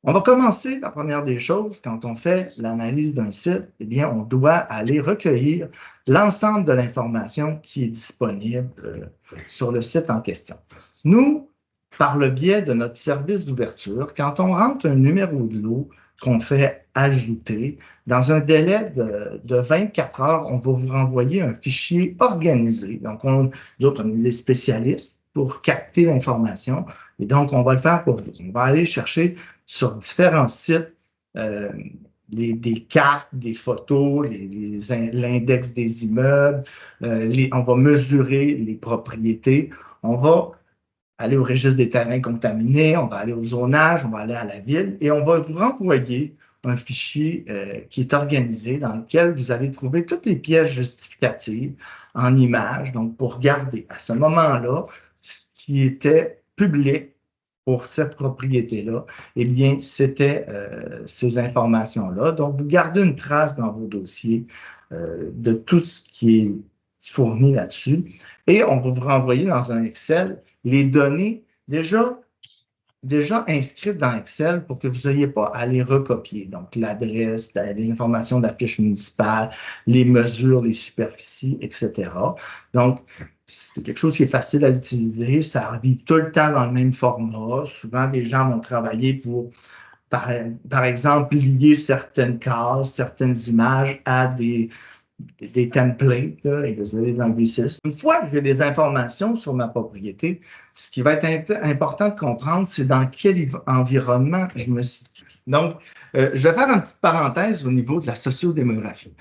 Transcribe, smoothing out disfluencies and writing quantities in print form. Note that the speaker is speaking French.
On va commencer, la première des choses, quand on fait l'analyse d'un site, eh bien, on doit aller recueillir l'ensemble de l'information qui est disponible sur le site en question. Nous, par le biais de notre service d'ouverture, quand on rentre un numéro de lot qu'on fait ajouter, dans un délai de 24 heures, on va vous renvoyer un fichier organisé. Donc, nous autres, on est des spécialistes pour capter l'information. Et donc, on va le faire pour vous. On va aller chercher sur différents sites euh, des cartes, des photos, l'index des immeubles, on va mesurer les propriétés, on va aller au registre des terrains contaminés, on va aller au zonage, on va aller à la ville et on va vous renvoyer un fichier qui est organisé dans lequel vous allez trouver toutes les pièces justificatives en images, donc pour garder à ce moment-là ce qui était public pour cette propriété-là, eh bien, c'était ces informations-là. Donc, vous gardez une trace dans vos dossiers de tout ce qui est fourni là-dessus et on va vous renvoyer dans un Excel les données déjà inscrites dans Excel pour que vous n'ayez pas à les recopier. Donc, l'adresse, les informations de la fiche municipale, les mesures, les superficies, etc. Donc, c'est quelque chose qui est facile à utiliser. Ça arrive tout le temps dans le même format. Souvent, les gens vont travailler pour, par exemple, lier certaines cases, certaines images à des templates, là, et désolé de l'anglicisme. Une fois que j'ai des informations sur ma propriété, ce qui va être important de comprendre, c'est dans quel environnement je me situe. Donc, je vais faire une petite parenthèse au niveau de la sociodémographie.